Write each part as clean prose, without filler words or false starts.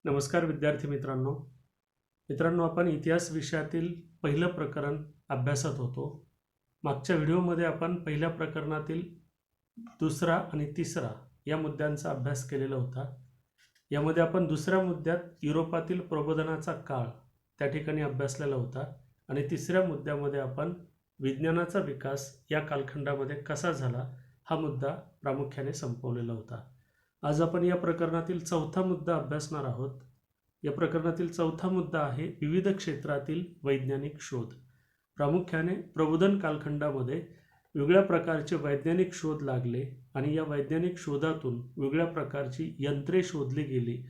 नमस्कार विद्यार्थी मित्रांनो आपण इतिहास विषयातील पहिलं प्रकरण अभ्यासत होतो। मागच्या व्हिडिओमध्ये आपण पहिल्या प्रकरणातील दुसरा आणि तिसरा या मुद्द्यांचा अभ्यास केलेला होता। यामध्ये आपण दुसऱ्या मुद्द्यात युरोपातील प्रबोधनाचा काळ त्या ठिकाणी अभ्यासलेला होता आणि तिसऱ्या मुद्द्यामध्ये आपण विज्ञानाचा विकास या कालखंडामध्ये कसा झाला हा मुद्दा प्रामुख्याने संपवलेला होता। आज आपण या प्रकरणातील चौथा मुद्दा अभ्यासणार आहोत। या प्रकरणातील चौथा मुद्दा आहे विविध क्षेत्रातील वैज्ञानिक शोध। प्रामुख्याने प्रबोधन कालखंडामध्ये वेगळ्या प्रकारचे वैज्ञानिक शोध लागले आणि या वैज्ञानिक शोधातून वेगळ्या प्रकारची यंत्रे शोधली गेली,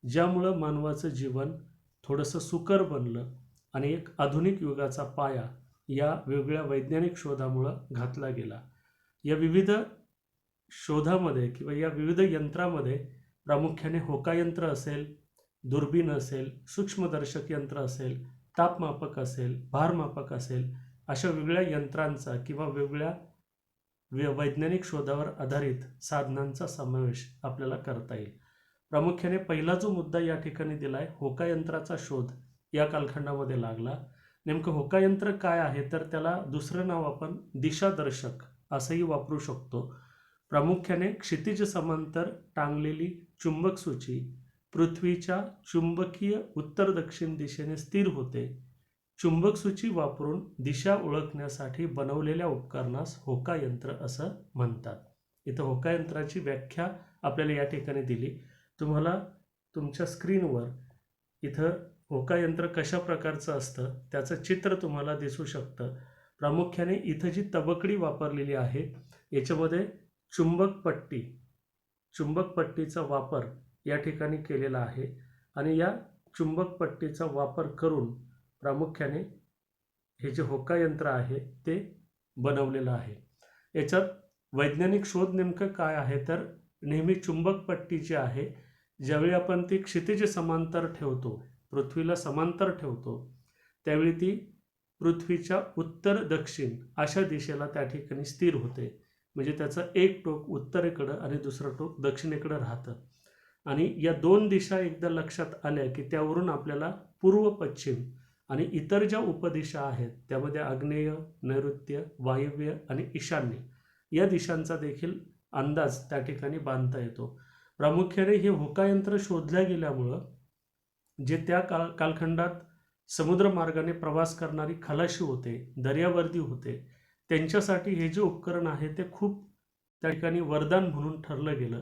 ज्यामुळे मानवाचं जीवन थोडंसं सुकर बनलं आणि एक आधुनिक युगाचा पाया या वेगळ्या वैज्ञानिक शोधामुळे घातला गेला। या विविध शोधामध्ये किंवा या विविध यंत्रामध्ये प्रामुख्याने होकायंत्र असेल, दुर्बीण असेल, सूक्ष्मदर्शक यंत्र असेल, तापमापक असेल, भारमापक असेल, अशा वेगळ्या यंत्रांचा किंवा वेगळ्या वैज्ञानिक शोधावर आधारित साधनांचा समावेश आपल्याला करता येईल। प्रामुख्याने पहिला जो मुद्दा या ठिकाणी दिलाय, होकायंत्राचा शोध या कालखंडामध्ये लागला। नेमकं होकायंत्र काय आहे तर त्याला दुसरं नाव आपण दिशादर्शक असंही वापरू शकतो। प्रामुख्याने क्षितिज समांतर टांगलेली चुंबक सूची पृथ्वीच्या चुंबकीय उत्तर दक्षिण दिशेने स्थिर होते। चुंबक सूची वापरून दिशा ओळखण्यासाठी बनवलेल्या उपकरणास होकायंत्र असं म्हणतात। इथं होकायंत्राची व्याख्या आपल्याला या ठिकाणी दिली। तुम्हाला तुमच्या स्क्रीनवर इथं होकायंत्र कशा प्रकारचं असतं त्याचं चित्र तुम्हाला दिसू शकतं। प्रामुख्याने इथं जी तबकडी वापरलेली आहे याच्यामध्ये चुंबक पट्टीचा वापर या ठिकाणी केलेला आहे आणि या चुंबक पट्टीचा वापर करून प्रामुख्याने हे जे होकायंत्र आहे ते बनवलेलं आहे। याच्यात वैज्ञानिक शोध नेमकं काय आहे तर नेहमी चुंबक पट्टी जी आहे, ज्यावेळी आपण ती क्षितिज समांतर ठेवतो, पृथ्वीला समांतर ठेवतो, त्यावेळी ती पृथ्वीच्या उत्तर दक्षिण अशा दिशेला त्या ठिकाणी स्थिर होते। म्हणजे त्याचं एक टोक उत्तरेकडं आणि दुसरं टोक दक्षिणेकडं राहतं आणि या दोन दिशा एकदा लक्षात आल्या की त्यावरून आपल्याला पूर्व, पश्चिम आणि इतर ज्या उपदिशा आहेत त्यामध्ये आग्नेय, नैऋत्य, वायव्य आणि ईशान्य या दिशांचा देखील अंदाज त्या ठिकाणी बांधता येतो। प्रामुख्याने हे होकायंत्र शोधल्या गेल्यामुळं जे त्या कालखंडात समुद्र मार्गाने प्रवास करणारी खलाशी होते, दर्यावर्दी होते, त्यांच्यासाठी हे जे उपकरण आहे ते खूप त्या ठिकाणी वरदान म्हणून ठरलं गेलं।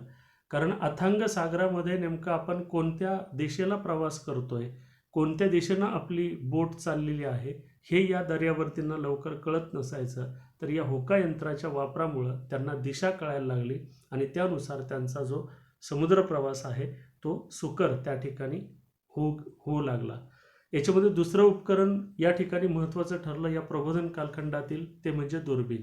कारण अथांग सागरामध्ये नेमकं आपण कोणत्या दिशेला प्रवास करतोय, कोणत्या दिशेनं आपली बोट चाललेली आहे हे या दर्यावर्तींना लवकर कळत नसायचं। तर या होकायंत्राच्या वापरामुळं त्यांना दिशा कळायला लागली आणि त्यानुसार त्यांचा जो समुद्र प्रवास आहे तो सुकर त्या ठिकाणी होऊ लागला। याच्यामध्ये दुसरं उपकरण या ठिकाणी महत्त्वाचं ठरलं या प्रबोधन कालखंडातील, ते म्हणजे दुर्बीण।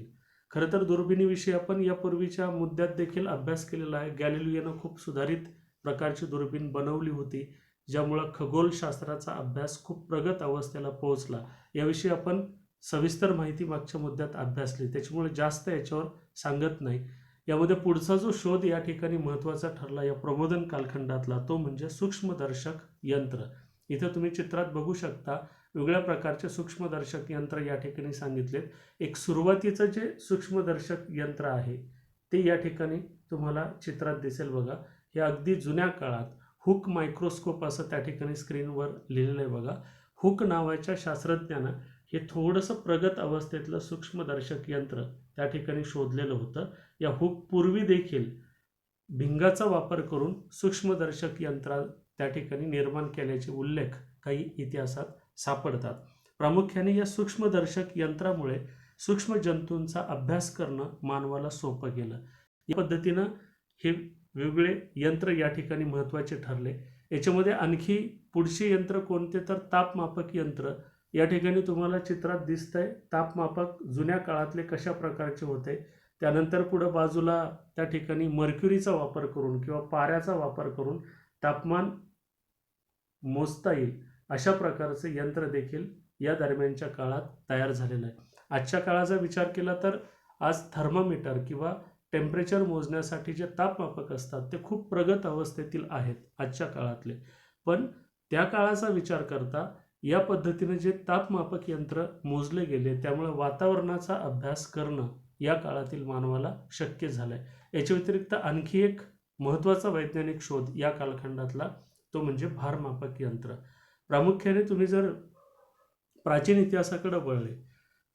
खरं तर दुर्बिणीविषयी आपण यापूर्वीच्या मुद्द्यात देखील अभ्यास केलेला आहे। गॅलिलिओनं खूप सुधारित प्रकारची दुर्बीण बनवली होती, ज्यामुळं खगोलशास्त्राचा अभ्यास खूप प्रगत अवस्थेला पोहोचला। याविषयी आपण सविस्तर माहिती मागच्या मुद्द्यात अभ्यासली, त्याच्यामुळे जास्त याच्यावर सांगत नाही। यामध्ये पुढचा जो शोध या ठिकाणी महत्त्वाचा ठरला या प्रबोधन कालखंडातला तो म्हणजे सूक्ष्मदर्शक यंत्र। इथं तुम्ही चित्रात बघू शकता वेगळ्या प्रकारचे सूक्ष्मदर्शक यंत्र या ठिकाणी सांगितलेत। एक सुरुवातीचं जे सूक्ष्मदर्शक यंत्र आहे ते या ठिकाणी तुम्हाला चित्रात दिसेल बघा। हे अगदी जुन्या काळात हुक मायक्रोस्कोप असं त्या ठिकाणी स्क्रीनवर लिहिलेलं आहे बघा। हुक नावाच्या शास्त्रज्ञानं हे थोडंसं प्रगत अवस्थेतलं सूक्ष्मदर्शक यंत्र त्या ठिकाणी शोधलेलं होतं। या हुक पूर्वी देखील भिंगाचा वापर करून सूक्ष्मदर्शक यंत्र त्या ठिकाणी निर्माण केल्याचे उल्लेख काही इतिहासात सापडतात। प्रामुख्याने या सूक्ष्मदर्शक यंत्रामुळे सूक्ष्म जंतूंचा अभ्यास करणं मानवाला सोपं गेलं। या पद्धतीनं हे वेगळे यंत्र या ठिकाणी महत्त्वाचे ठरले। याच्यामध्ये आणखी पुढचे यंत्र कोणते तर तापमापक यंत्र या ठिकाणी तुम्हाला चित्रात दिसतंय। तापमापक जुन्या काळातले कशा प्रकारचे होते, त्यानंतर पुढे बाजूला त्या ठिकाणी मर्क्युरीचा वापर करून किंवा पाऱ्याचा वापर करून तापमान मोजता येईल अशा प्रकारचे यंत्र देखील या दरम्यानच्या काळात तयार झालेलं आहे। आजच्या काळाचा विचार केला तर आज थर्मामीटर किंवा टेम्परेचर मोजण्यासाठी जे तापमापक असतात ते खूप प्रगत अवस्थेतील आहेत आजच्या काळातले। पण त्या काळाचा विचार करता या पद्धतीने जे तापमापक यंत्र मोजले गेले, त्यामुळे वातावरणाचा अभ्यास करणं या काळातील मानवाला शक्य झालंय. याच्या व्यतिरिक्त आणखी एक महत्त्वाचा वैज्ञानिक शोध या कालखंडातला, तो म्हणजे भारमापक यंत्र. प्रामुख्याने तुम्ही जर प्राचीन इतिहासाकडे वळले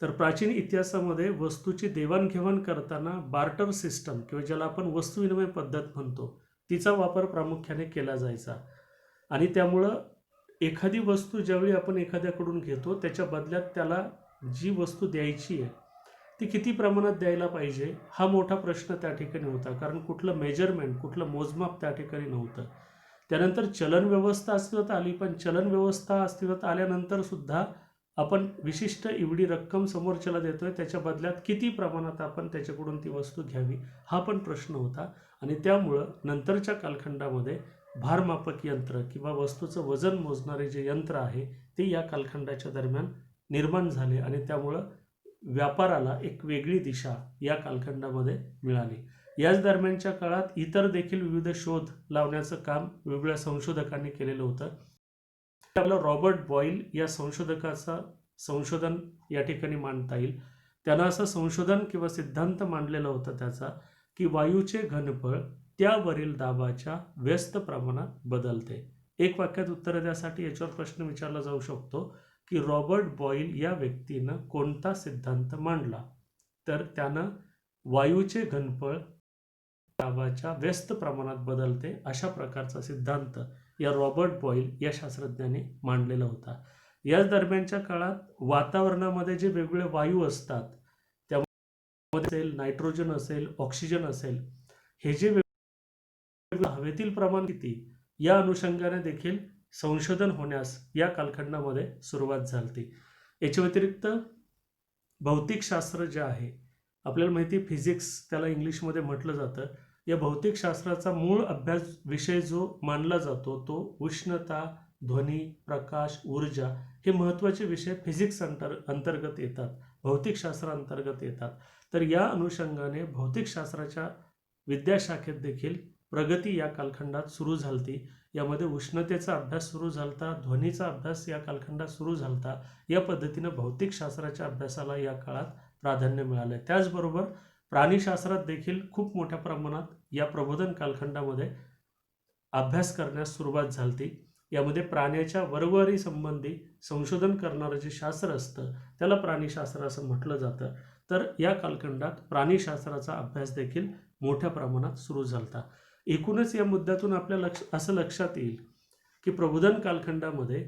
तर प्राचीन इतिहासामध्ये वस्तूची देवाणघेवाण करताना बार्टर सिस्टम किंवा ज्याला आपण वस्तुविनिमय पद्धत म्हणतो, तिचा वापर प्रामुख्याने केला जायचा. आणि त्यामुळं एखादी वस्तू ज्यावेळी आपण एखाद्याकडून घेतो, त्याच्या बदल्यात त्याला जी वस्तू द्यायची आहे ती किती प्रमाणात द्यायला पाहिजे, हा मोठा प्रश्न त्या ठिकाणी होता. कारण कुठलं मेजरमेंट, कुठलं मोजमाप त्या ठिकाणी नव्हतं. त्यानंतर चलन व्यवस्था अस्तित्वात आली, पण चलन व्यवस्था अस्तित्वात आल्यानंतर सुद्धा आपण विशिष्ट एवढी रक्कम समोरच्याला देतोय, त्याच्या बदल्यात किती प्रमाणात आपण त्याच्याकडून ती वस्तू घ्यावी, हा पण प्रश्न होता. आणि त्यामुळं नंतरच्या कालखंडामध्ये भारमापक यंत्र किंवा वस्तूचं वजन मोजणारे जे यंत्र आहे ते या कालखंडाच्या दरम्यान निर्माण झाले. आणि त्यामुळं व्यापाराला एक वेगळी दिशा या कालखंडामध्ये मिळाली. याच दरम्यानच्या काळात इतर देखील विविध शोध लावण्याचं काम वेगवेगळ्या संशोधकांनी केलेलं होतं. आपलं रॉबर्ट बॉईल या संशोधकाचं संशोधन या ठिकाणी मांडता येईल. त्यानं असं संशोधन किंवा सिद्धांत मांडलेला होता त्याचा, की वायूचे घनफळ त्यावरील दाबाच्या व्यस्त प्रमाणात बदलते. एक वाक्यात उत्तर द्यासाठी याच्यावर प्रश्न विचारला जाऊ शकतो की रॉबर्ट बॉईल या व्यक्तीनं कोणता सिद्धांत मांडला. तर त्यानं वायूचे घनफळ दाबाच्या व्यस्त प्रमाणात बदलते अशा प्रकारचा सिद्धांत या रॉबर्ट बॉईल या शास्त्रज्ञाने मांडलेला होता. याच दरम्यानच्या काळात वातावरणामध्ये जे वेगवेगळे वायू असतात, त्यामध्ये असेल, नायट्रोजन असेल, ऑक्सिजन असेल, हे जे हवेतील प्रमाण किती, या अनुषंगाने देखील संशोधन होण्यास या कालखंडामध्ये सुरुवात झाली. याच्या व्यतिरिक्त भौतिकशास्त्र जे आहे, आपल्याला माहिती फिजिक्स त्याला इंग्लिशमध्ये म्हटलं जातं, या भौतिकशास्त्राचा मूळ अभ्यास विषय जो मानला जातो तो उष्णता, ध्वनी, प्रकाश, ऊर्जा हे महत्त्वाचे विषय फिजिक्स अंतर्गत येतात, भौतिकशास्त्र अंतर्गत येतात. तर या अनुषंगाने भौतिकशास्त्राच्या विद्याशाखेत देखील प्रगती या कालखंडात सुरू झाली. यामध्ये उष्णतेचा अभ्यास सुरू झाला, ध्वनीचा अभ्यास या कालखंडात सुरू झाला. या पद्धतीनं भौतिकशास्त्राच्या अभ्यासाला या काळात प्राधान्य मिळालं. त्याचबरोबर प्राणीशास्त्रात देखील खूप मोठ्या प्रमाणात या प्रबोधन कालखंडामध्ये अभ्यास करण्यास सुरुवात झाली. यामध्ये प्राण्याच्या वर्गवारी संबंधी संशोधन करणारं जे शास्त्र असतं त्याला प्राणीशास्त्र असं म्हटलं जातं. तर या कालखंडात प्राणीशास्त्राचा अभ्यास देखील मोठ्या प्रमाणात सुरू झाला. एकूणच या मुद्द्यातून आपल्या असं लक्षात येईल की प्रबोधन कालखंडामध्ये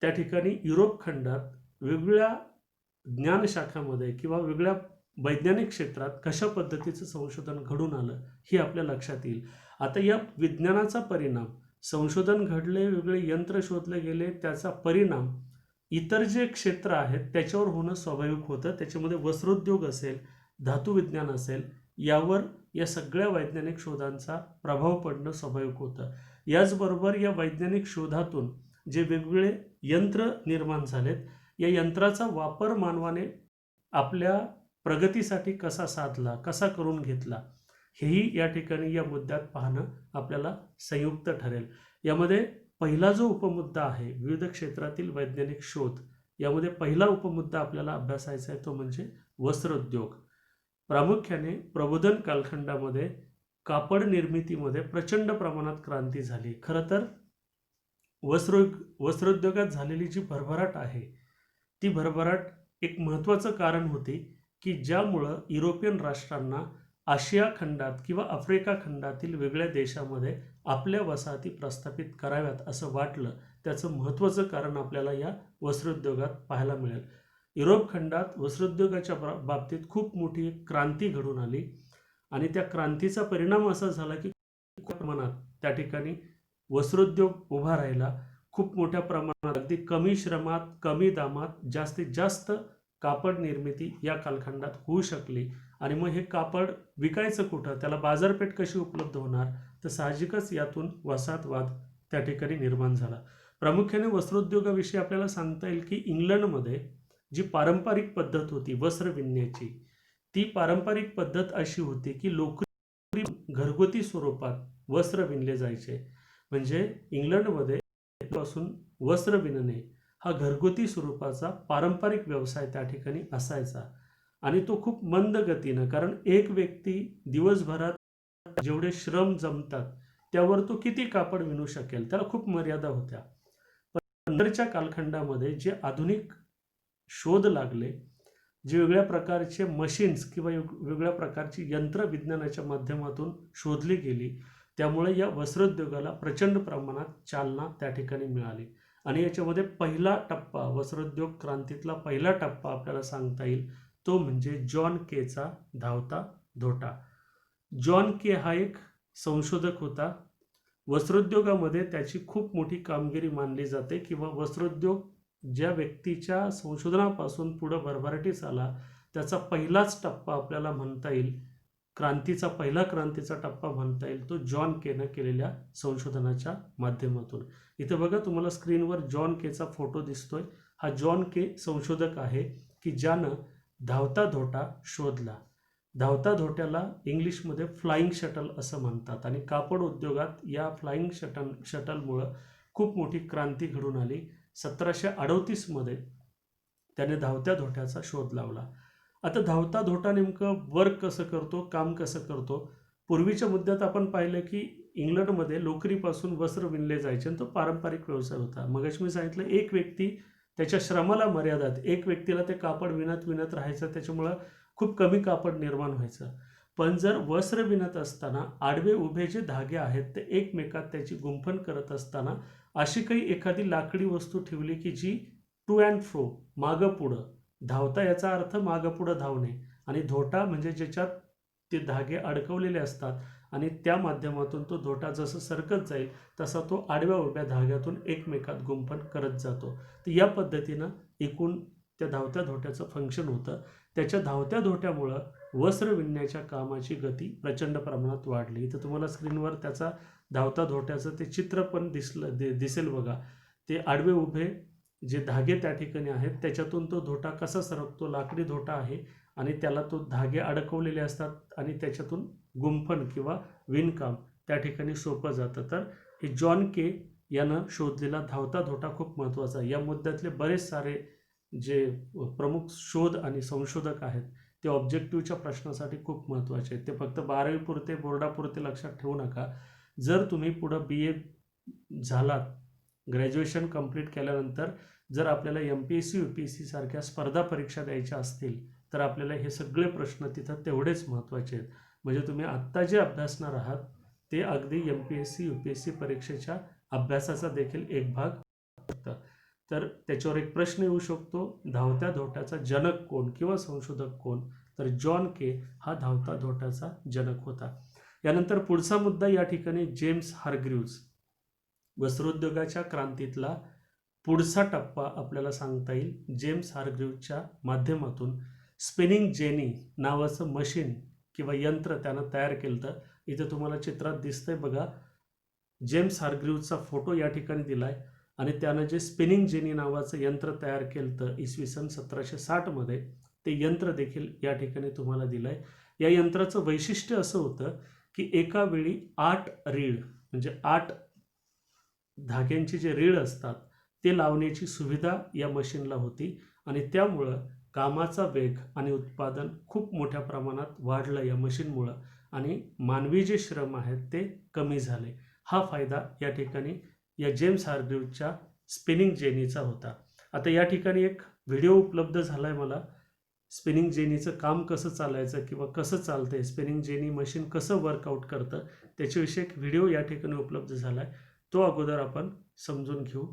त्या ठिकाणी युरोप खंडात वेगवेगळ्या ज्ञानशाखामध्ये किंवा वेगळ्या वैज्ञानिक क्षेत्रात कशा पद्धतीचं संशोधन घडून आलं हे आपल्या लक्षात येईल. आता या विज्ञानाचा परिणाम, संशोधन घडले, वेगवेगळे यंत्र शोधले गेले, त्याचा परिणाम इतर जे क्षेत्र आहेत त्याच्यावर होणं स्वाभाविक होतं. त्याच्यामध्ये वस्त्रोद्योग असेल, धातुविज्ञान असेल, यावर या सगळ्या वैज्ञानिक शोधांचा प्रभाव पडणं स्वाभाविक होतं. याचबरोबर या वैज्ञानिक शोधातून जे वेगवेगळे यंत्र निर्माण झालेत, या यंत्राचा वापर मानवाने आपल्या प्रगतीसाठी कसा साधला, कसा करून घेतला, हेही या ठिकाणी या मुद्द्यात पाहणं आपल्याला संयुक्त ठरेल. यामध्ये पहिला जो उपमुद्दा आहे विविध क्षेत्रातील वैज्ञानिक शोध, यामध्ये पहिला उपमुद्दा आपल्याला अभ्यासायचा आहे तो म्हणजे वस्त्रोद्योग. प्रामुख्याने प्रबोधन कालखंडामध्ये कापड निर्मितीमध्ये प्रचंड प्रमाणात क्रांती झाली. खरं तर वस्त्रोद्योगात झालेली जी भरभराट आहे ती भरभराट एक महत्त्वाचं कारण होती की ज्यामुळं युरोपियन राष्ट्रांना आशिया खंडात किंवा आफ्रिका खंडातील वेगळ्या देशामध्ये आपल्या वसाहती प्रस्थापित कराव्यात असं वाटलं. त्याचं महत्त्वाचं कारण आपल्याला या वस्त्रोद्योगात पाहायला मिळेल. युरोप खंडात वस्त्रोद्योगाच्या बाबतीत खूप मोठी एक क्रांती घडून आली आणि त्या क्रांतीचा परिणाम असा झाला की खूप प्रमाणात त्या ठिकाणी वस्त्रोद्योग उभा राहिला. खूप मोठ्या प्रमाणात अगदी कमी श्रमात, कमी दामात जास्तीत जास्त कापड निर्मिती या कालखंडात होऊ शकली. आणि मग हे कापड विकायचं कुठं, त्याला बाजारपेठ कशी उपलब्ध होणार, तर साहजिकच यातून वसाहतवाद त्या ठिकाणी निर्माण झाला. प्रामुख्याने वस्त्रोद्योगाविषयी आपल्याला सांगता येईल की इंग्लंडमध्ये जी पारंपरिक पद्धत होती वस्त्र विणण्याची, ती पारंपरिक पद्धत अशी होती की लोकरी घरगुती स्वरूपात वस्त्र विणले जायचे. म्हणजे इंग्लंडमध्ये लोकरीपासून वस्त्र विणणे हा घरगुती स्वरूपाचा पारंपरिक व्यवसाय त्या ठिकाणी असायचा आणि तो खूप मंद गतीनं, कारण एक व्यक्ती दिवसभरात जेवढे श्रम जमतात त्यावर तो किती कापड विणू शकेल, त्याला खूप मर्यादा होत्या. पण नंतरच्या कालखंडामध्ये जे आधुनिक शोध लागले, जे वेगळ्या प्रकारचे मशीन्स किंवा वेगळ्या प्रकारची यंत्र विज्ञानाच्या माध्यमातून शोधली गेली, त्यामुळे या वस्त्रोद्योगाला प्रचंड प्रमाणात चालना त्या ठिकाणी मिळाली. आणि याच्यामध्ये पहिला टप्पा, वस्त्रोद्योग क्रांतीतला पहिला टप्पा आपल्याला सांगता येईल तो म्हणजे जॉन केचा धावता धोटा. जॉन के हा एक संशोधक होता. वस्त्रोद्योगामध्ये त्याची खूप मोठी कामगिरी मानली जाते, किंवा वस्त्रोद्योग ज्या व्यक्तीच्या संशोधनापासून पुढं भरभराटीस आला त्याचा पहिलाच टप्पा आपल्याला म्हणता येईल, पहिला क्रांतीचा टप्पा म्हणता येईल तो जॉन केनं केलेल्या संशोधनाच्या माध्यमातून. इथं बघा तुम्हाला स्क्रीनवर जॉन केचा फोटो दिसतोय. हा जॉन के संशोधक आहे की ज्यानं धावता धोटा शोधला. धावता धोट्याला इंग्लिशमध्ये फ्लाइंग शटल असं म्हणतात आणि कापड उद्योगात या फ्लाइंग शटलमुळं खूप मोठी क्रांती घडून आली. 1738मध्ये त्याने धावत्या धोट्याचा शोध लावला. आता धावता धोटा नेमकं वर्क कसं करतो, काम कसं करतो? पूर्वीच्या मुद्द्यात आपण पाहिलं की इंग्लंडमध्ये लोकरीपासून वस्त्र विणले जायचे आणि तो पारंपरिक व्यवसाय होता. मगाशी मी सांगितलं एक व्यक्ती त्याच्या श्रमाला मर्यादात एक व्यक्तीला ते कापड विणत विणत राहायचं, त्याच्यामुळं खूप कमी कापड निर्माण व्हायचं. पण जर वस्त्र विणत असताना आडवे उभे जे धागे आहेत ते एकमेकात त्याची गुंफण करत असताना अशी काही एखादी लाकडी वस्तू ठेवली की जी टू अँड फ्रो, मागं पुढं, धावता याचा अर्थ मागं पुढं धावणे, आणि धोटा म्हणजे ज्याच्यात ते धागे अडकवलेले असतात आणि त्या माध्यमातून तो धोटा जसं सरकत जाईल तसा तो आडव्या उभ्या धाग्यातून एकमेकात गुंफण करत जातो. तर या पद्धतीनं एकूण त्या धावत्या धोट्याचं फंक्शन होतं. त्याच्या धावत्या धोट्यामुळं वस्त्र विणण्याच्या कामाची गती प्रचंड प्रमाणात वाढली. तर तुम्हाला स्क्रीनवर त्याचा धावता धोट्याचं ते चित्र पण दिसेल बघा. ते आडवे उभे जे धागे त्या ठिकाणी आहेत त्याच्यातून तो धोटा कसा सरकतो, लाकडी धोटा आहे आणि त्याला तो धागे अडकवलेले असतात आणि त्याच्यातून गुंफण किंवा विणकाम त्या ठिकाणी सोपं जातं. तर हे जॉन के यानं शोधलेला धावता धोटा खूप महत्त्वाचा आहे. या मुद्द्यातले बरेच सारे जे प्रमुख शोध आणि संशोधक आहेत ते ऑब्जेक्टिव्हच्या प्रश्नासाठी खूप महत्त्वाचे आहेत. ते फक्त 12वी पुरते बोर्डापुरते लक्षात ठेवू नका. जर तुम्ही पुढं BA झालात, ग्रॅज्युएशन कंप्लीट केल्यानंतर जर आपल्याला MPSC UPSC सारख्या स्पर्धा परीक्षा द्यायच्या असतील तर आपल्याला हे सगळे प्रश्न तिथं तेवढेच महत्त्वाचे आहेत. म्हणजे तुम्ही आत्ता जे अभ्यासणार आहात ते अगदी MPSC UPSC परीक्षेच्या अभ्यासाचा देखील एक भाग असतं. तर त्याच्यावर एक प्रश्न येऊ शकतो, धावत्या धोट्याचा जनक कोण किंवा संशोधक कोण? तर जॉन के हा धावता धोट्याचा जनक होता. यानंतर पुढचा मुद्दा या ठिकाणी जेम्स हारग्रीव्ज. वस्त्रोद्योगाच्या क्रांतीतला पुढचा टप्पा आपल्याला सांगता येईल जेम्स हारग्रीव्जच्या माध्यमातून. स्पिनिंग जेनी नावाचं मशीन किंवा यंत्र त्यानं तयार केलं. तर इथं तुम्हाला चित्रात दिसतंय बघा, जेम्स हारग्रीव्जचा फोटो या ठिकाणी दिलाय आणि त्यानं जे स्पिनिंग जेनी नावाचं यंत्र तयार केलं तर इसवी सन 1760मध्ये, ते यंत्र देखील या ठिकाणी तुम्हाला दिलंय. या यंत्राचं वैशिष्ट्य असं होतं की एका वेळी 8 रीळ म्हणजे 8 धाग्यांची जे रीळ असतात ते लावण्याची सुविधा या मशीनला होती आणि त्यामुळं कामाचा वेग आणि उत्पादन खूप मोठ्या प्रमाणात वाढलं या मशीनमुळं आणि मानवी जे श्रम आहेत ते कमी झाले. हा फायदा या ठिकाणी या जेम्स हारग्रीव्जच्या स्पिनिंग जेनीचा होता. आता या ठिकाणी एक व्हिडिओ उपलब्ध झाला आहे मला, स्पिनिंग जेनीचं काम कसं चालायचं किंवा कसं चालतंय, स्पिनिंग जेनी मशीन कसं वर्कआउट करतं त्याच्याविषयी एक व्हिडिओ या ठिकाणी उपलब्ध झाला आहे. तो अगोदर आपण समजून घेऊ.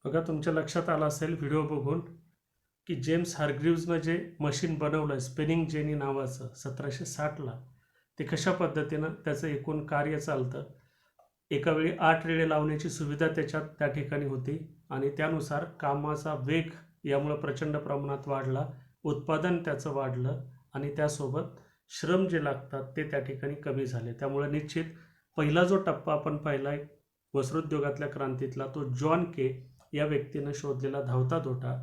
बघा, तुमच्या लक्षात आलं असेल व्हिडिओ बघून की जेम्स हार्ग्रीव्जनं जे मशीन बनवलं स्पिनिंग जेनी नावाचं 1760ला, ते कशा पद्धतीनं त्याचं एकूण कार्य चालतं. एका वेळी 8 रेडे लावण्याची सुविधा त्याच्यात त्या ठिकाणी होती आणि त्यानुसार कामाचा वेग यामुळं प्रचंड प्रमाणात वाढला, उत्पादन त्याचं वाढलं आणि त्यासोबत श्रम जे लागतात ते त्या ठिकाणी कमी झाले. त्यामुळे निश्चित पहिला जो टप्पा आपण पाहिला आहे वस्त्रोद्योगातल्या क्रांतीतला, तो जॉन के या व्यक्तीनं शोधलेला धावता दोटा.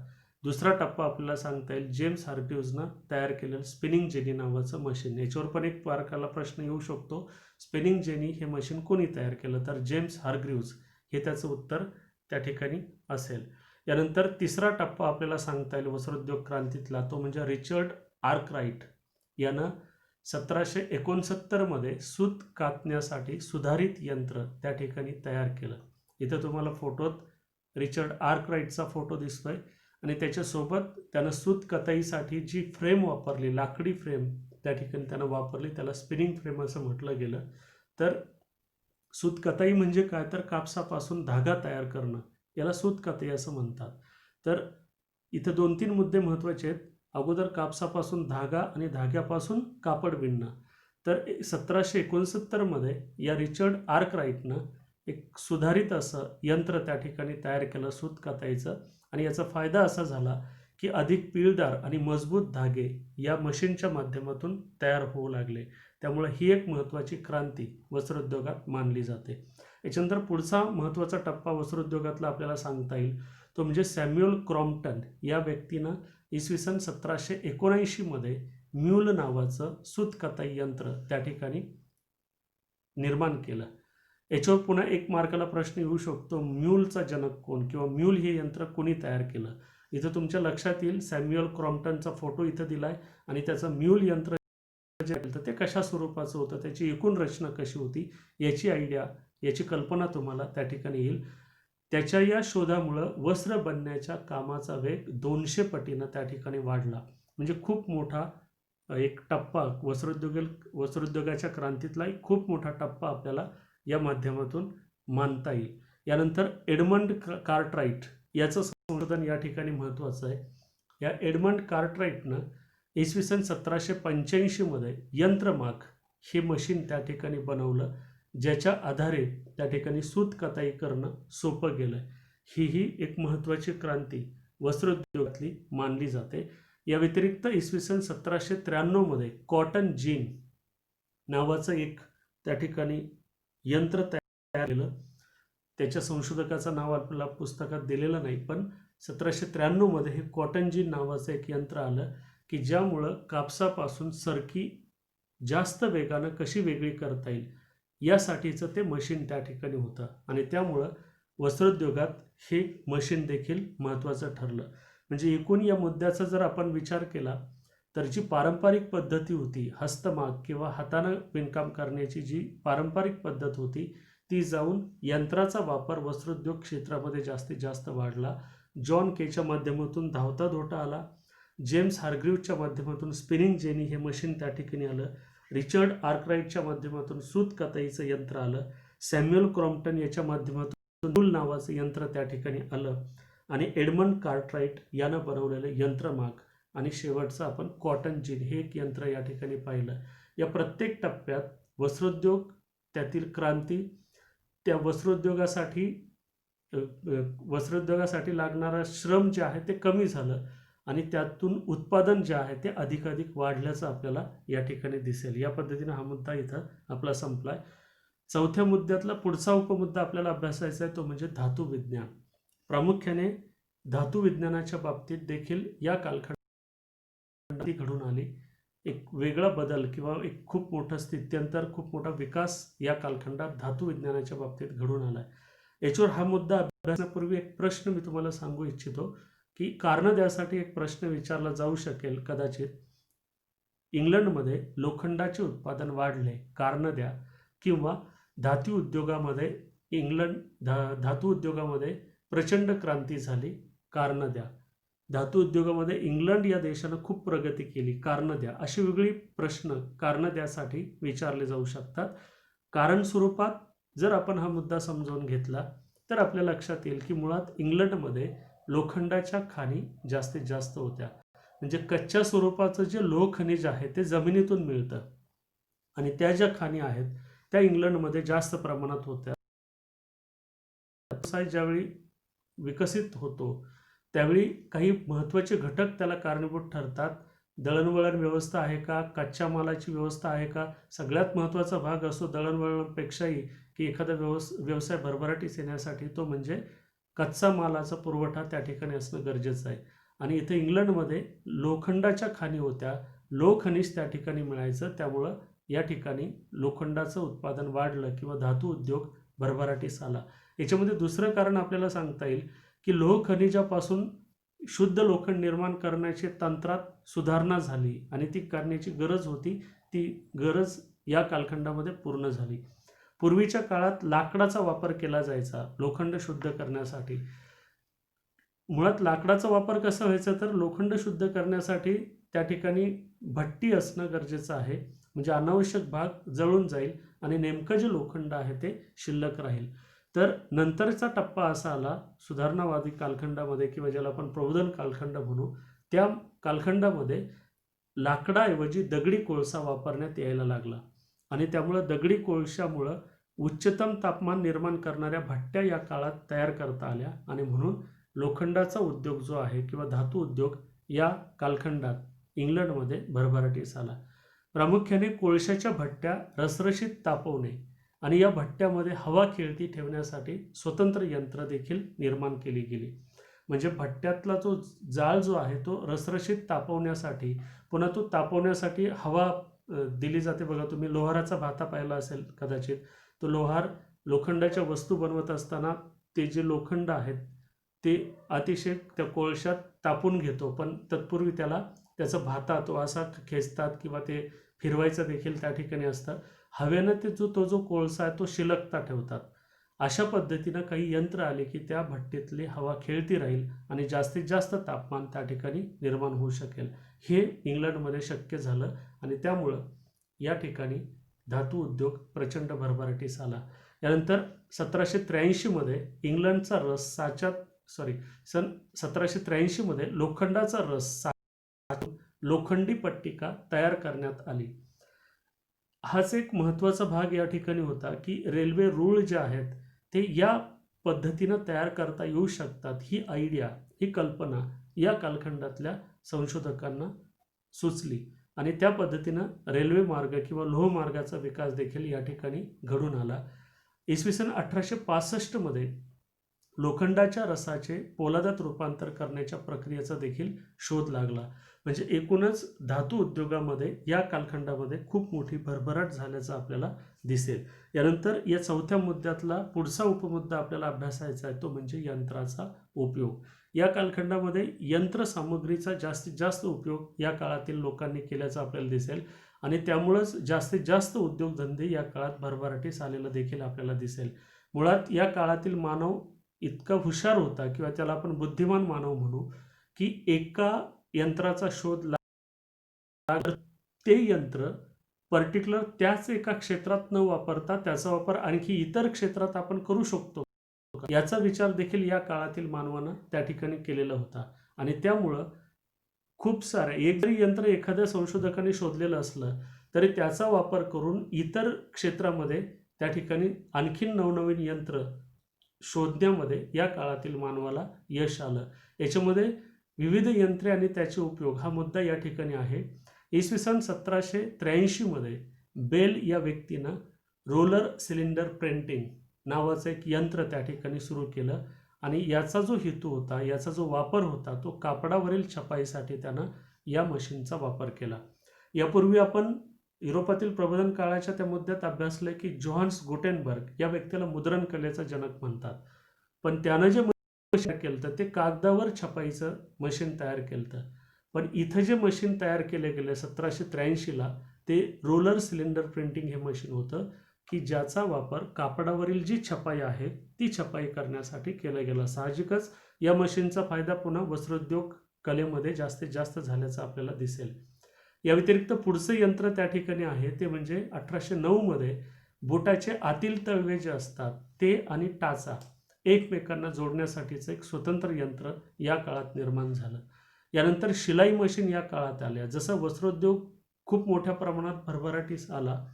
दुसरा टप्पा आपल्याला सांगता येईल जेम्स हार्ग्रीव्जनं तयार केलेलं स्पिनिंग जेनी नावाचं मशीन. याच्यावर पण एक बारकाला प्रश्न येऊ शकतो, स्पिनिंग जेनी हे मशीन कोणी तयार केलं, तर जेम्स हार्ग्रीव्ज हे त्याचं उत्तर त्या ठिकाणी असेल. यानंतर तिसरा टप्पा आपल्याला सांगता येईल वस्त्रोद्योग क्रांतीतला, तो म्हणजे रिचर्ड आर्कराइट यानं 1769 सूत कातण्यासाठी सुधारित यंत्र त्या ठिकाणी तयार केलं. इथं तुम्हाला फोटोत रिचर्ड आर्कराइटचा फोटो दिसतोय आणि त्याच्यासोबत त्यानं सूत कताईसाठी जी फ्रेम वापरली, लाकडी फ्रेम त्या ठिकाणी त्यानं वापरली, त्याला स्पिनिंग फ्रेम असं म्हटलं गेलं. तर सूत कताई म्हणजे काय, तर कापसापासून धागा तयार करणं, याला सूत कताई असं म्हणतात. तर इथं 2-3 मुद्दे महत्त्वाचे आहेत. अगोदर कापसापासून धागा आणि धाग्यापासून कापड विणणं. तर 1769 या रिचर्ड आर्कराइटनं एक सुधारित असं यंत्र त्या ठिकाणी तयार केलं सूत कताईचं आणि याचा फायदा असा झाला की अधिक पिळदार आणि मजबूत धागे या मशीनच्या माध्यमातून तयार होऊ लागले. त्यामुळे ही एक महत्त्वाची क्रांती वस्त्रोद्योगात मानली जाते. याच्यानंतर पुढचा महत्त्वाचा टप्पा वस्त्रोद्योगातला आपल्याला सांगता येईल, तो म्हणजे सॅम्युअल क्रॉम्प्टन या व्यक्तीनं इसवी सन 1779 म्यूल नावाचं सूत कताई यंत्र त्या ठिकाणी निर्माण केलं. याच्यावर पुन्हा एक मार्काला प्रश्न येऊ शकतो, म्यूलचा जनक कोण किंवा म्यूल हे यंत्र कोणी तयार केलं. इथं तुमच्या लक्षात येईल सॅम्युअल क्रॉम्प्टनचा फोटो इथं दिलाय आणि त्याचं म्यूल यंत्र जे आहे तर ते कशा स्वरूपाचं होतं, त्याची एकूण रचना कशी होती, याची आयडिया, याची कल्पना तुम्हाला त्या ठिकाणी येईल. त्याच्या या शोधामुळं वस्त्र बनण्याच्या कामाचा वेग 200 पटीनं त्या ठिकाणी वाढला. म्हणजे खूप मोठा एक टप्पा वस्त्रोद्योगाच्या क्रांतीतला एक खूप मोठा टप्पा आपल्याला या माध्यमातून मानता येईल. यानंतर एडमंड कार्टराइट याचं संशोधन या ठिकाणी महत्त्वाचं आहे. या एडमंड कार्टराइटनं इसवी सन 1785 यंत्रमाग हे मशीन त्या ठिकाणी बनवलं, ज्याच्या आधारे त्या ठिकाणी सूत कताई करणं सोपं गेलं. ही एक महत्त्वाची क्रांती वस्त्रोद्योगातली मानली जाते. या व्यतिरिक्त इसवी सन 1793 कॉटन जीन नावाचं एक त्या ठिकाणी यंत्र तयार केलं. त्याच्या संशोधकाचं नाव आपल्याला पुस्तकात दिलेलं नाही, पण 1793 हे कॉटन जीन नावाचं एक यंत्र आलं की ज्यामुळं कापसापासून सरकी जास्त वेगानं कशी वेगळी करता येईल यासाठीचं ते मशीन त्या ठिकाणी होतं आणि त्यामुळं वस्त्रोद्योगात हे मशीन देखील महत्त्वाचं ठरलं. म्हणजे एकूण या मुद्द्याचा जर आपण विचार केला तर जी पारंपरिक पद्धती होती, हस्तमाग किंवा हातानं विणकाम करण्याची जी पारंपरिक पद्धत होती, ती जाऊन यंत्राचा वापर वस्त्रोद्योग क्षेत्रामध्ये जास्तीत जास्त वाढला. जॉन केच्या माध्यमातून धावता दोटा आला, जेम्स हार्ग्रीव्जच्या माध्यमातून स्पिनिंग जेनी हे मशीन त्या ठिकाणी आलं, रिचर्ड आर्कराइटच्या माध्यमातून सूत कताईचं यंत्र आलं, सॅम्युअल क्रॉम्प्टन याच्या माध्यमातून मूल नावाचं यंत्र त्या ठिकाणी आलं आणि एडमंड कार्टराइट यानं बनवलेलं यंत्रमाग आणि शेवटचं आपण कॉटन जीन हे एक यंत्र या ठिकाणी पाहिलं. या प्रत्येक टप्प्यात वस्त्रोद्योग, त्यातील क्रांती, त्या वस्त्रोद्योगासाठी लागणारा श्रम जे आहे ते कमी झालं आणि त्यातून उत्पादन जे आहे ते अधिकाधिक वाढल्याचं आपल्याला या ठिकाणी दिसेल. या पद्धतीनं हा मुद्दा इथं आपला संपलाय. चौथ्या मुद्द्यातला पुढचा उपमुद्दा आपल्याला अभ्यासायचा आहे, तो म्हणजे धातू विज्ञान. प्रामुख्याने धातू विज्ञानाच्या बाबतीत देखील या कालखंडात घडून आली एक वेगळा बदल किंवा एक खूप मोठा स्थित्यंतर, खूप मोठा विकास या कालखंडात धातू विज्ञानाच्या बाबतीत घडून आलाय. याच्यावर हा मुद्दा अभ्यासण्यापूर्वी एक प्रश्न मी तुम्हाला सांगू इच्छितो की कारणं द्यासाठी एक प्रश्न विचारला जाऊ शकेल कदाचित, इंग्लंडमध्ये लोखंडाचे उत्पादन वाढले, कारणं द्या, किंवा धातू उद्योगामध्ये प्रचंड क्रांती झाली, कारणं द्या. धातू उद्योगामध्ये इंग्लंड या देशानं खूप प्रगती केली, कारणं द्या. अशी वेगळी प्रश्न कारणं द्यासाठी विचारले जाऊ शकतात. कारण स्वरूपात जर आपण हा मुद्दा समजावून घेतला तर आपल्या लक्षात येईल की मुळात इंग्लंडमध्ये लोखंडाच्या खाणी जास्तीत जास्त होत्या. म्हणजे कच्च्या स्वरूपाचं जे लोह खनिज आहे ते जमिनीतून मिळतं आणि त्या ज्या खाणी आहेत त्या इंग्लंडमध्ये जास्त प्रमाणात होत्या. व्यवसाय ज्यावेळी विकसित होतो त्यावेळी काही महत्त्वाचे घटक त्याला कारणीभूत ठरतात. दळणवळण व्यवस्था आहे का, कच्च्या मालाची व्यवस्था आहे का. सगळ्यात महत्त्वाचा भाग असतो दळणवळणापेक्षाही की एखादा व्यवसाय भरभराटीस येण्यासाठी तो म्हणजे कच्चा मालाचा पुरवठा त्या ठिकाणी असणं गरजेचं आहे. आणि इथे इंग्लंडमध्ये लोखंडाच्या खाणी होत्या, लोह खनिज त्या ठिकाणी मिळायचं, त्यामुळं या ठिकाणी लोखंडाचं उत्पादन वाढलं किंवा धातू उद्योग भरभराटीस आला. याच्यामध्ये दुसरं कारण आपल्याला सांगता येईल की लोह खनिजापासून शुद्ध लोखंड निर्माण करण्याची तंत्रात सुधारणा झाली आणि ती करण्याची गरज होती, ती गरज या कालखंडामध्ये पूर्ण झाली. पूर्वीच्या काळात लाकडाचा वापर केला जायचा लोखंड शुद्ध करण्यासाठी. मुळात लाकडाचा वापर कसा व्हायचा तर लोखंड शुद्ध करण्यासाठी त्या ठिकाणी भट्टी असणं गरजेचं आहे, म्हणजे अनावश्यक भाग जळून जाईल आणि नेमकं जे लोखंड आहे ते शिल्लक राहील. तर नंतरचा टप्पा असा आला सुधारणावादी कालखंडामध्ये किंवा ज्याला आपण प्रबोधन कालखंड म्हणू, त्या कालखंडामध्ये लाकडाऐवजी दगडी कोळसा वापरण्यात यायला लागला आणि त्यामुळं दगडी कोळशामुळं उच्चतम तापमान निर्माण करणाऱ्या भट्ट्या या काळात तयार करता आल्या आणि म्हणून लोखंडाचा उद्योग जो आहे किंवा धातू उद्योग या कालखंडात इंग्लंडमध्ये भरभराटीस आला. प्रामुख्याने कोळशाच्या भट्ट्या रसरशीत तापवणे आणि या भट्ट्यामध्ये हवा खेळती ठेवण्यासाठी स्वतंत्र यंत्र देखील निर्माण केली गेली. म्हणजे भट्ट्यातला तो जाळ जो आहे तो रसरशीत तापवण्यासाठी, पुन्हा तो तापवण्यासाठी हवा दिली जाते. बघा तुम्ही लोहाराचा भाता पाहिला असेल कदाचित. तो लोहार लोखंडाच्या वस्तू बनवत असताना ते जे लोखंड आहेत ते अतिशय त्या कोळशात तापून घेतो, पण तत्पूर्वी त्याचा भाता तो असा खेचतात किंवा ते फिरवायचं देखील त्या ठिकाणी असतं. हवेनं तो जो कोळसा आहे तो शिलकता ठेवतात. अशा पद्धतीनं काही यंत्र आले की त्या भट्टीतली हवा खेळती राहील आणि जास्तीत जास्त तापमान त्या ठिकाणी निर्माण होऊ शकेल. हे इंग्लंडमध्ये शक्य झालं आणि त्यामुळं या ठिकाणी धातू उद्योग प्रचंड भरभराटीस आला. यानंतर 1783 मध्ये इंग्लंडचा रस सन 1783 मध्ये लोखंडाचा रस लोखंडी पट्टिका तयार करण्यात आली. हाच एक महत्त्वाचा भाग या ठिकाणी होता की रेल्वे रूळ जे आहेत ते या पद्धतीनं तयार करता येऊ शकतात. ही आयडिया, ही कल्पना या कालखंडातल्या संशोधकांना सुचली आणि त्या पद्धतीनं रेल्वे मार्ग किंवा लोहमार्गाचा विकास देखील या ठिकाणी घडून आला. इसवी सन 1865 मध्ये लोखंडाच्या रसाचे पोलादात रूपांतर करण्याच्या प्रक्रियेचा देखील शोध लागला. म्हणजे एकूणच धातू उद्योगामध्ये या कालखंडामध्ये खूप मोठी भरभराट झाल्याचं आपल्याला दिसेल. यानंतर या चौथ्या मुद्द्यातला पुढचा उपमुद्दा आपल्याला अभ्यासायचा आहे तो म्हणजे यंत्राचा उपयोग. या कालखंडामध्ये यंत्रसामुग्रीचा जास्तीत जास्त उपयोग या काळातील लोकांनी केल्याचं आपल्याला दिसेल आणि त्यामुळंच जास्तीत जास्त उद्योगधंदे या काळात भरभराटीस आलेलं देखील आपल्याला दिसेल. मुळात या काळातील मानव इतका हुशार होता किंवा त्याला आपण बुद्धिमान मानव म्हणू की एका यंत्राचा शोध ते यंत्र पर्टिक्युलर त्याच एका क्षेत्रात न वापरता त्याचा वापर आणखी इतर क्षेत्रात आपण करू शकतो याचा विचार देखील या काळातील मानवानं त्या ठिकाणी केलेला होता. आणि त्यामुळं खूप सारे एक जरी यंत्र एखाद्या संशोधकाने शोधलेलं असलं तरी त्याचा वापर करून इतर क्षेत्रामध्ये त्या ठिकाणी आणखीन नवनवीन यंत्र शोधण्यामध्ये या काळातील मानवाला यश आलं. याच्यामध्ये विविध यंत्रे आणि त्याचे उपयोग हा मुद्दा या ठिकाणी आहे. इसवी सन 1783 मध्ये बेल या व्यक्तीनं रोलर सिलेंडर प्रिंटिंग नावाचं एक यंत्र त्या ठिकाणी सुरू केलं आणि याचा जो हेतू होता, याचा जो वापर होता तो कापडावरील छपाईसाठी त्यानं या मशीनचा वापर केला. यापूर्वी आपण युरोपातील प्रबोधन काळाच्या त्या मुद्द्यात अभ्यासले की जोहान्स गुटेनबर्ग या व्यक्तीला मुद्रण कलेचा जनक म्हणतात, पण त्यानं जे मशीन केलं ते कागदावर छपाईचं मशीन तयार केलं. पण इथं जे मशीन तयार केले गेले 1783ला ते रोलर सिलेंडर प्रिंटिंग हे मशीन होतं की ज्याचा वापर कापडावरील जी छपाई आहे ती छपाई करण्यासाठी केला गेला. साहजिकच या मशीनचा फायदा पुन्हा वस्त्रोद्योग कलेमध्ये जास्तीत जास्त झाल्याचं आपल्याला दिसेल. या व्यतिरिक्त पुढचं यंत्र त्या ठिकाणी आहे ते म्हणजे 1809 मध्ये बोटाचे आतील तळवे जे असतात ते आणि टाचा एकमेकांना जोडण्यासाठीचं एक स्वतंत्र यंत्र या काळात निर्माण झालं. यानंतर शिलाई मशीन या काळात आल्या. जसं वस्त्रोद्योग खूप मोठ्या प्रमाणात भरभराटीस आला,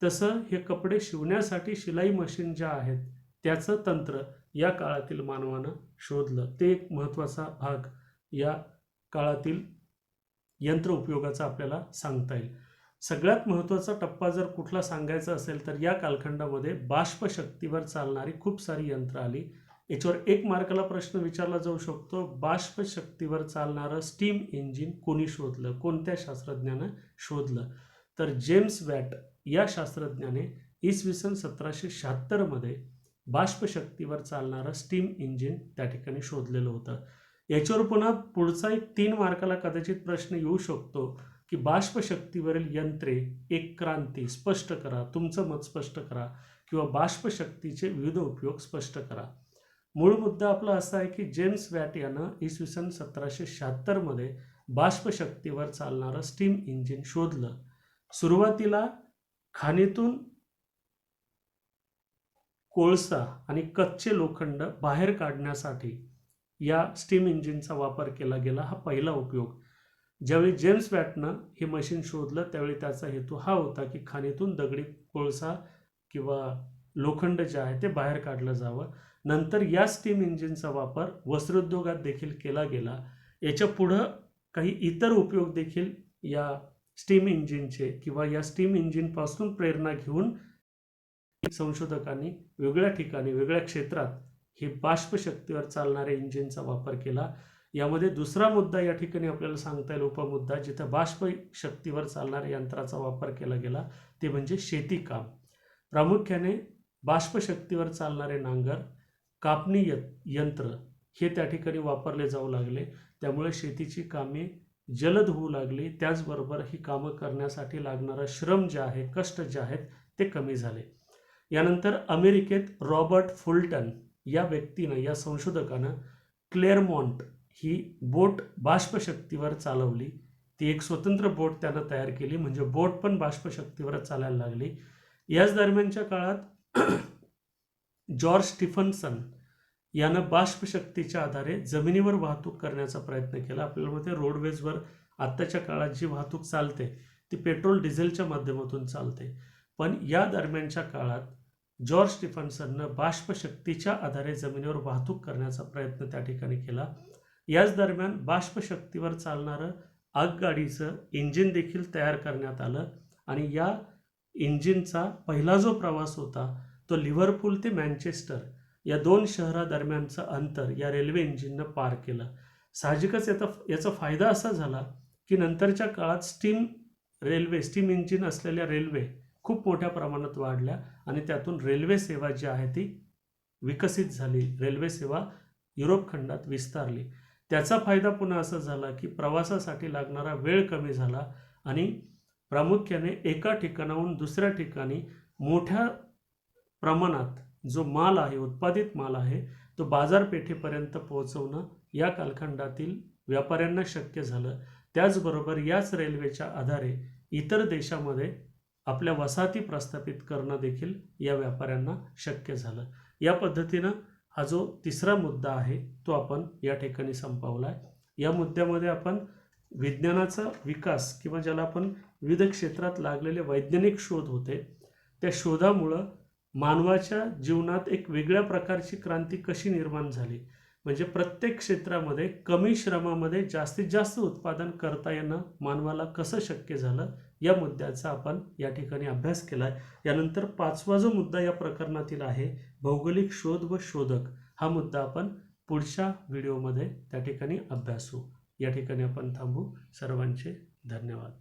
तसं हे कपडे शिवण्यासाठी शिलाई मशीन ज्या आहेत त्याचं तंत्र या काळातील मानवानं शोधलं. ते एक महत्त्वाचा भाग या काळातील यंत्र उपयोगाचा आपल्याला सांगता येईल. सगळ्यात महत्त्वाचा टप्पा जर कुठला सांगायचा असेल तर या कालखंडामध्ये बाष्पशक्तीवर चालणारी खूप सारी यंत्र आली. याच्यावर एक मार्काला प्रश्न विचारला जाऊ शकतो, बाष्पशक्तीवर चालणारं स्टीम इंजिन कोणी शोधलं, कोणत्या शास्त्रज्ञानं शोधलं? तर जेम्स वॅट या शास्त्रज्ञाने इसवी सन 1776 मध्ये बाष्पशक्तीवर चालणारं स्टीम इंजिन त्या ठिकाणी शोधलेलं होतं. याच्यावर पुन्हा पुढचा एक 3 मार्काला कदाचित प्रश्न येऊ शकतो की बाष्पशक्तीवरील यंत्रे एक क्रांती स्पष्ट करा, तुमचं मत स्पष्ट करा, किंवा बाष्पशक्तीचे विविध उपयोग स्पष्ट करा. मूळ मुद्दा आपला असा आहे की जेम्स वॅट यानं इसवी सन 1776 मध्ये बाष्पशक्तीवर चालणारं स्टीम इंजिन शोधलं. सुरुवातीला खाणीतून कोळसा आणि कच्चे लोखंड बाहेर काढण्यासाठी या स्टीम इंजिनचा वापर केला गेला. हा पहिला उपयोग. ज्यावेळी जेम्स वॅटनं हे मशीन शोधलं त्यावेळी त्याचा हेतू हा होता की खाणीतून दगडी कोळसा किंवा लोखंड जे आहे ते बाहेर काढलं जावं. नंतर या स्टीम इंजिनचा वापर वस्त्रोद्योगात देखील केला गेला. याच्या पुढं काही इतर उपयोग देखील या स्टीम इंजिनचे किंवा या स्टीम इंजिनपासून प्रेरणा घेऊन संशोधकांनी वेगळ्या ठिकाणी वेगळ्या क्षेत्रात हे बाष्पशक्तीवर चालणाऱ्या इंजिनचा वापर केला. यामध्ये दुसरा मुद्दा या ठिकाणी आपल्याला सांगता येईल, उपमुद्दा, जिथं बाष्पशक्तीवर चालणाऱ्या यंत्राचा वापर केला गेला ते म्हणजे शेतीकाम. प्रामुख्याने बाष्पशक्तीवर चालणारे नांगर, कापणी यंत्र हे त्या ठिकाणी वापरले जाऊ लागले. त्यामुळे शेतीची कामे जलद होऊ लागली. त्याचबरोबर ही कामं करण्यासाठी लागणारं श्रम जे आहे, कष्ट जे आहेत ते कमी झाले. यानंतर अमेरिकेत रॉबर्ट फुलटन या व्यक्तीनं, या संशोधकानं क्लेअरमॉन्ट ही बोट बाष्पशक्तीवर चालवली. ती एक स्वतंत्र बोट त्यानं तयार केली, म्हणजे बोट पण बाष्पशक्तीवर चालायला लागली. याच दरम्यानच्या काळात जॉर्ज स्टीफन्सन यानं बाष्पशक्तीच्या आधारे जमिनीवर वाहतूक करण्याचा प्रयत्न केला. आपल्याला माहिती आहे रोडवेजवर आत्ताच्या काळात जी वाहतूक चालते ती पेट्रोल डिझेलच्या माध्यमातून चालते, पण या दरम्यानच्या काळात जॉर्ज स्टीफन्सननं बाष्पशक्तीच्या आधारे जमिनीवर वाहतूक करण्याचा प्रयत्न त्या ठिकाणी केला. याच दरम्यान बाष्पशक्तीवर चालणारं आगगाडीचं इंजिन देखील तयार करण्यात आलं आणि या इंजिनचा पहिला जो प्रवास होता तो लिव्हरपूल ते मँचेस्टर या 2 शहरादरम्यानचं अंतर या रेल्वे इंजिननं पार केलं. साहजिकच याचा फायदा असा झाला की नंतरच्या काळात स्टीम इंजिन असलेल्या रेल्वे खूप मोठ्या प्रमाणात वाढल्या आणि त्यातून रेल्वे सेवा जी आहे ती विकसित झाली. रेल्वे सेवा युरोप खंडात विस्तारली. त्याचा फायदा पुन्हा असा झाला की प्रवासासाठी लागणारा वेळ कमी झाला आणि प्रामुख्याने एका ठिकाणाहून दुसऱ्या ठिकाणी मोठ्या प्रमाणात जो माल आहे, उत्पादित माल आहे, तो बाजारपेठेपर्यंत पोहोचवणं या कालखंडातील व्यापाऱ्यांना शक्य झालं. त्याचबरोबर याच रेल्वेच्या आधारे इतर देशामध्ये आपल्या वसाहती प्रस्थापित करणं देखील या व्यापाऱ्यांना शक्य झालं. या पद्धतीनं हा जो तिसरा मुद्दा आहे तो आपण या ठिकाणी संपवलाय. या मुद्द्यामध्ये आपण विज्ञानाचा विकास किंवा ज्याला आपण विविध क्षेत्रात लागलेले वैज्ञानिक शोध होते त्या शोधामुळं मानवाच्या जीवनात एक वेगळ्या प्रकारची क्रांती कशी निर्माण झाली, म्हणजे प्रत्येक क्षेत्रामध्ये कमी श्रमामध्ये जास्तीत जास्त उत्पादन करता येणं मानवाला कसं शक्य झालं, या मुद्द्याचा आपण या ठिकाणी अभ्यास केला आहे. यानंतर 5वा जो मुद्दा या प्रकरणातील आहे भौगोलिक शोध व शोधक, हा मुद्दा आपण पुढच्या व्हिडिओमध्ये त्या ठिकाणी अभ्यासू. या ठिकाणी आपण थांबू. सर्वांचे धन्यवाद.